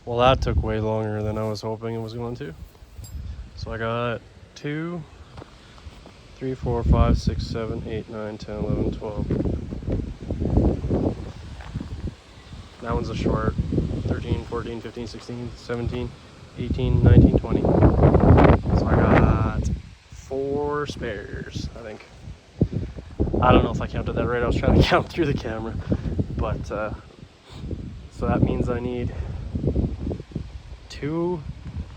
Well, that took way longer than I was hoping it was going to. So I got 2, 3, 4, 5, 6, 7, 8, 9, 10, 11, 12. That one's a short. 13, 14, 15, 16, 17, 18, 19, 20. So I got 4 spares, I think. I don't know if I counted that right. I was trying to count through the camera. But, so that means I need 2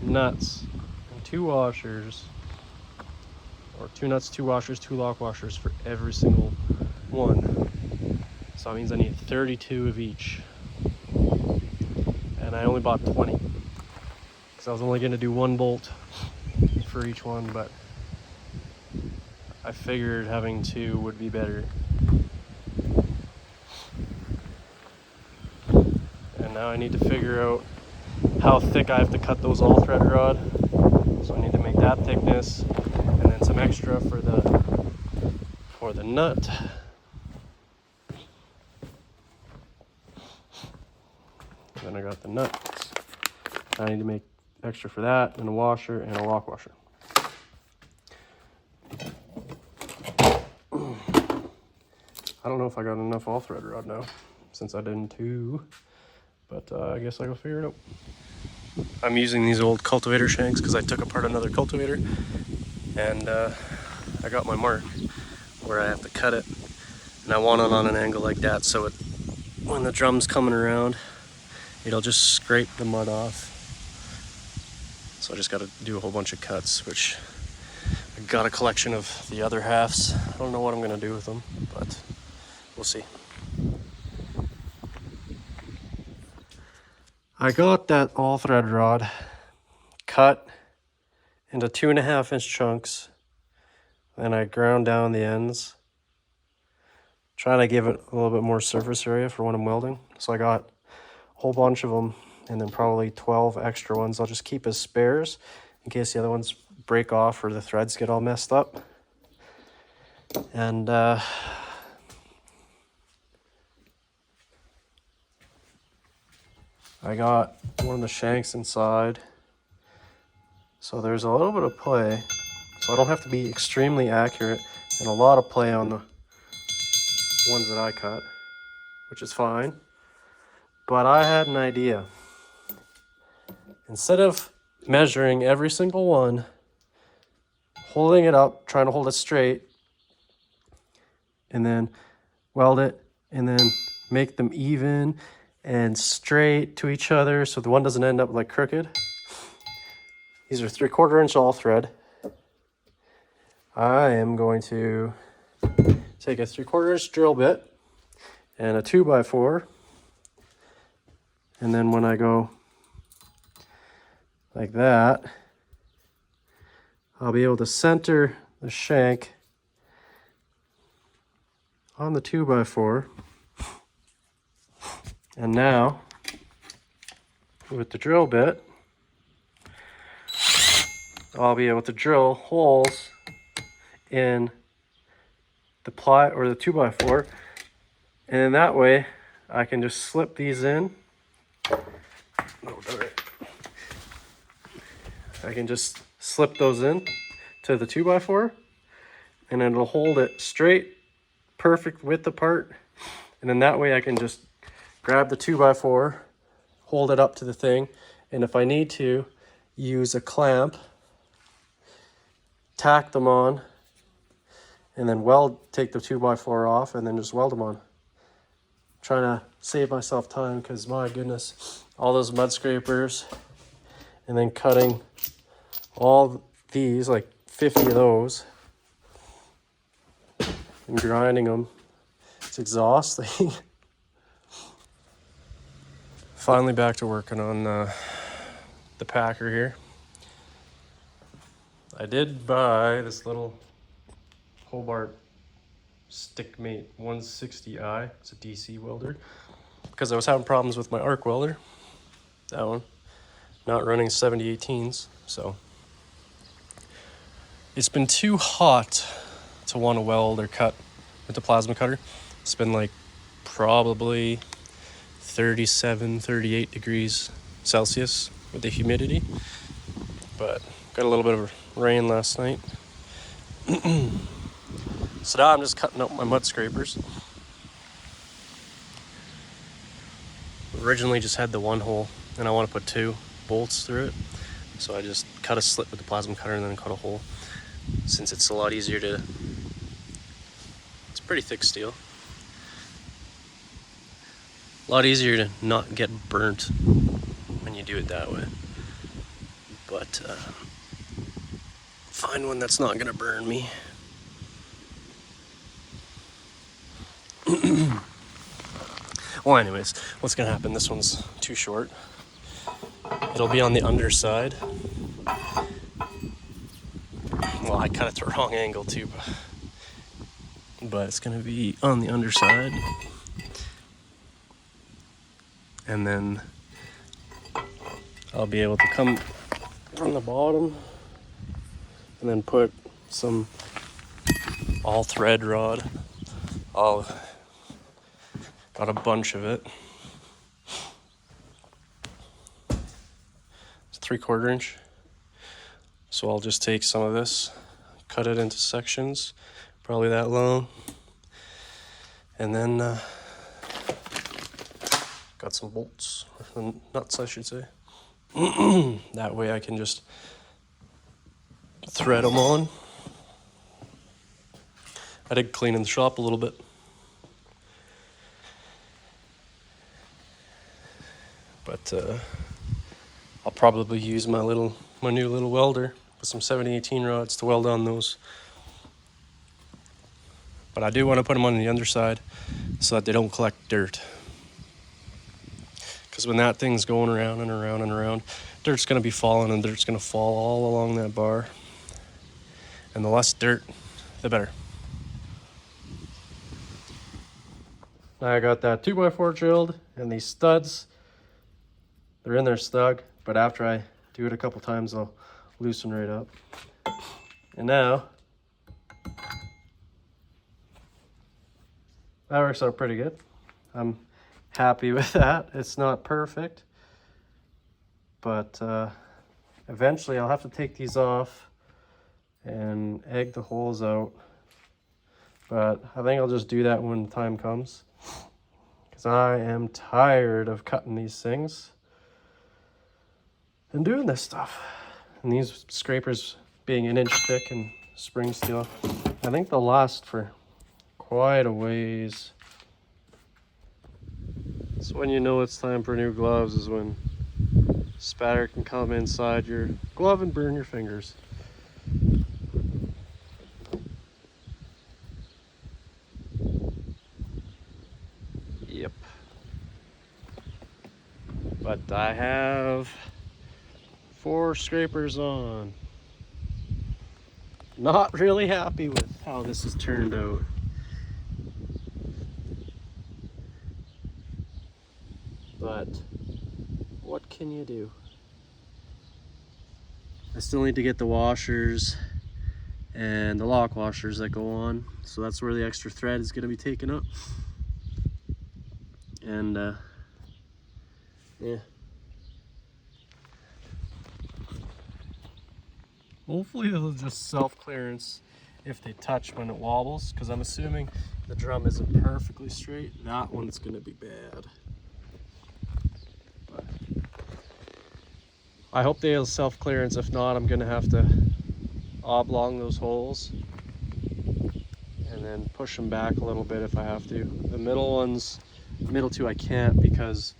nuts and 2 washers, or 2 nuts, 2 washers, 2 lock washers for every single one. So that means I need 32 of each. And I only bought 20 because I was only going to do 1 bolt for each one, but I figured having 2 would be better. And now I need to figure out how thick I have to cut those all thread rod. So I need to make that thickness, and then some extra for the nut. And then I got the nuts. I need to make extra for that, and a washer and a lock washer. I don't know if I got enough all thread rod now, since I did 2, but I guess I'll figure it out. I'm using these old cultivator shanks because I took apart another cultivator, and I got my mark where I have to cut it, and I want it on an angle like that so when the drum's coming around, it'll just scrape the mud off. So I just got to do a whole bunch of cuts, which I got a collection of the other halves. I don't know what I'm going to do with them, but we'll see. I got that all thread rod cut into 2.5-inch chunks, and I ground down the ends, trying to give it a little bit more surface area for when I'm welding. So I got a whole bunch of them, and then probably 12 extra ones I'll just keep as spares in case the other ones break off or the threads get all messed up. And I got one of the shanks inside, so there's a little bit of play, so I don't have to be extremely accurate, and a lot of play on the ones that I cut, which is fine. But I had an idea. Instead of measuring every single one, holding it up, trying to hold it straight, and then weld it, and then make them even and straight to each other so the one doesn't end up like crooked. These are 3/4-inch all thread. I am going to take a 3/4-inch drill bit and a 2x4, and then when I go like that, I'll be able to center the shank on the 2x4. And now, with the drill bit, I'll be able to drill holes in the ply or the 2x4, and in that way I can just slip these in. I can just slip those in to the 2x4, and it'll hold it straight, perfect width apart, and then that way I can just grab the 2x4, hold it up to the thing, and if I need to, use a clamp, tack them on, and then take the 2x4 off, and then just weld them on. I'm trying to save myself time because my goodness, all those mud scrapers, and then cutting all these, like 50 of those, and grinding them. It's exhausting. Finally back to working on the packer here. I did buy this little Hobart Stickmate 160i. It's a DC welder because I was having problems with my arc welder. That one, not running 7018s, so it's been too hot to want to weld or cut with the plasma cutter. It's been like probably 37, 38 degrees Celsius with the humidity. But got a little bit of rain last night. So now I'm just cutting out my mud scrapers. Originally just had the one hole, and I want to put 2 bolts through it. So I just cut a slit with the plasma cutter and then cut a hole, since it's a lot easier to, it's pretty thick steel. A lot easier to not get burnt when you do it that way. But find one that's not gonna burn me. Well, anyways, what's gonna happen? This one's too short. It'll be on the underside. Well, I cut it the wrong angle too, but it's gonna be on the underside. And then I'll be able to come from the bottom and then put some all thread rod. Got a bunch of it. It's 3/4 inch. So I'll just take some of this, cut it into sections, probably that long, and then got some bolts, or nuts I should say. That way I can just thread them on. I did clean in the shop a little bit. But I'll probably use my new little welder with some 7018 rods to weld on those. But I do want to put them on the underside so that they don't collect dirt. Because when that thing's going around and around and around, dirt's going to be falling, and dirt's going to fall all along that bar. And the less dirt, the better. Now I got that 2x4 drilled, and these studs, they're in there snug, but after I do it a couple times, I'll loosen right up. And now, that works out pretty good. I'm happy with that. It's not perfect, but eventually I'll have to take these off and egg the holes out. But I think I'll just do that when the time comes, because I am tired of cutting these things and doing this stuff. And these scrapers being 1 inch thick and spring steel, I think they'll last for quite a ways. So when you know it's time for new gloves is when spatter can come inside your glove and burn your fingers. Yep. But I have 4 scrapers on. Not really happy with how this has turned out. But what can you do? I still need to get the washers and the lock washers that go on, so that's where the extra thread is going to be taken up. And yeah, hopefully it'll just self-clearance if they touch when it wobbles, because I'm assuming the drum isn't perfectly straight. That one's going to be bad. But I hope they'll self-clearance. If not, I'm going to have to oblong those holes and then push them back a little bit if I have to. The middle two I can't, because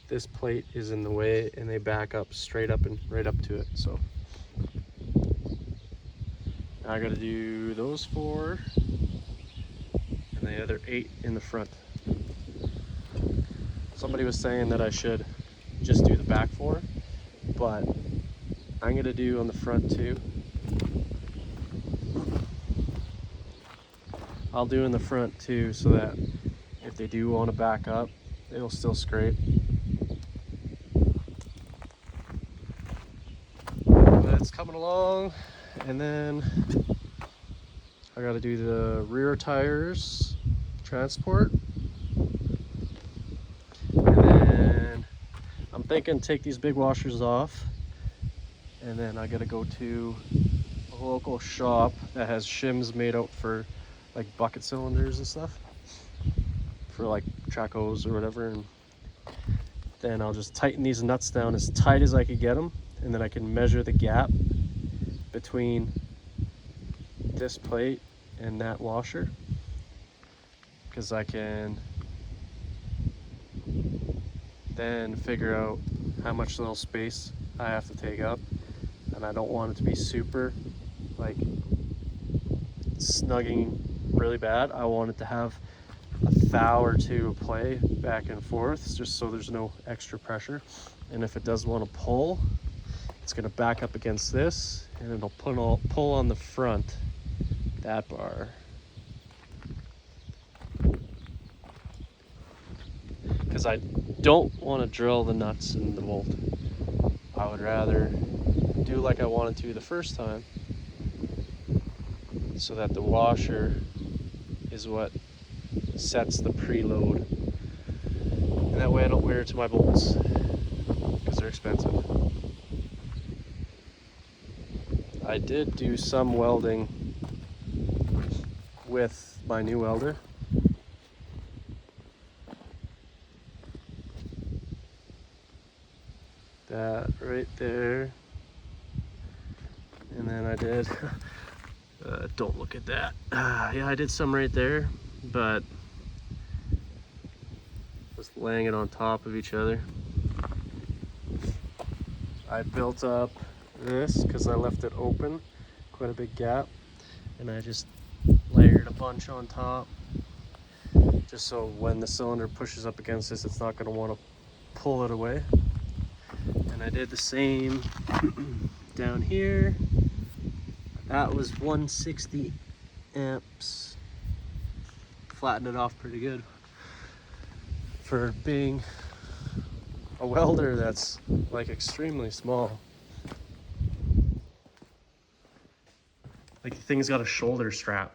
this plate is in the way and they back up straight up and right up to it. So I gotta do those 4 and the other 8 in the front. Somebody was saying that I should just do the back 4, but I'm gonna do on the front too. I'll do in the front too, so that if they do want to back up, it'll still scrape. That's coming along. And then I got to do the rear tires transport. And then I'm thinking take these big washers off, and then I gotta go to a local shop that has shims made out for like bucket cylinders and stuff, for like track hose or whatever, and then I'll just tighten these nuts down as tight as I could get them, and then I can measure the gap between this plate and that washer, because I can then figure out how much little space I have to take up, and I don't want it to be super like snugging really bad. I want it to have a thou or two of play back and forth, just so there's no extra pressure. And if it does want to pull, it's going to back up against this, and it'll pull on the front, that bar. Because I don't want to drill the nuts in the bolt. I would rather do like I wanted to the first time, so that the washer is what sets the preload, and that way I don't wear it to my bolts, because they're expensive. I did do some welding with my new welder. That right there, and then I did don't look at that. Yeah, I did some right there, but just laying it on top of each other. I built up this because I left it open, quite a big gap, and I just layered a bunch on top, just so when the cylinder pushes up against this, it's not going to want to pull it away. And I did the same down here. That was 160 amps. Flattened it off pretty good for being a welder that's like extremely small. Like, the thing's got a shoulder strap.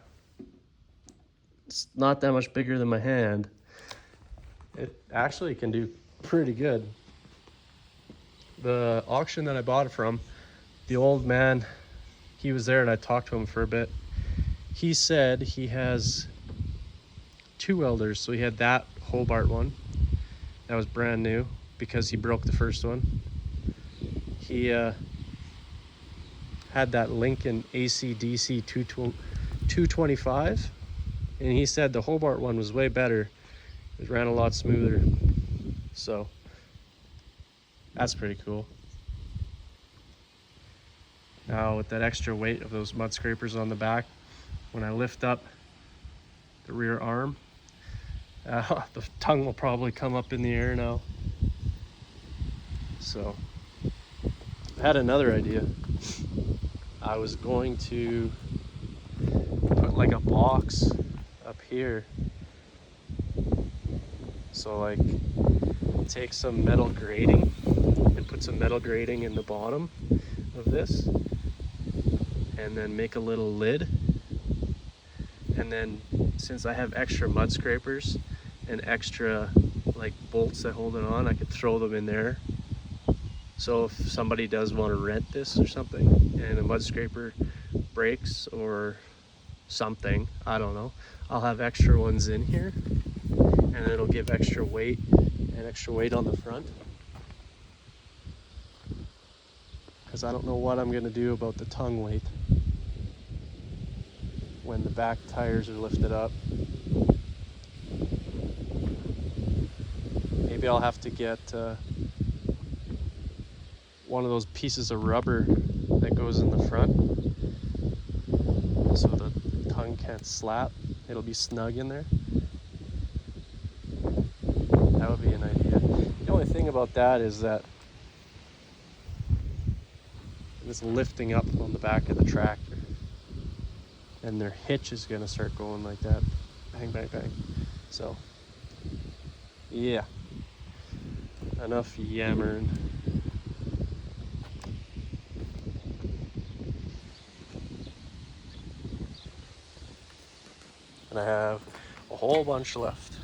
It's not that much bigger than my hand. It actually can do pretty good. The auction that I bought it from, the old man, he was there and I talked to him for a bit. He said he has two welders. So he had that Hobart one that was brand new because he broke the first one. He had that Lincoln AC/DC 225, and he said the Hobart one was way better. It ran a lot smoother. So that's pretty cool. Now with that extra weight of those mud scrapers on the back, when I lift up the rear arm, the tongue will probably come up in the air now. So I had another idea. I was going to put like a box up here. So like take some metal grating and put some metal grating in the bottom of this, and then make a little lid. And then since I have extra mud scrapers and extra like bolts that hold it on, I could throw them in there. So if somebody does want to rent this or something and a mud scraper breaks or something, I don't know, I'll have extra ones in here, and it'll give extra weight and extra weight on the front. Because I don't know what I'm going to do about the tongue weight when the back tires are lifted up. Maybe I'll have to get one of those pieces of rubber that goes in the front, so the tongue can't slap. It'll be snug in there. That would be an idea. The only thing about that is that it's lifting up on the back of the tractor, and their hitch is going to start going like that. Bang, bang, bang. So, yeah. Enough yammering. And I have a whole bunch left.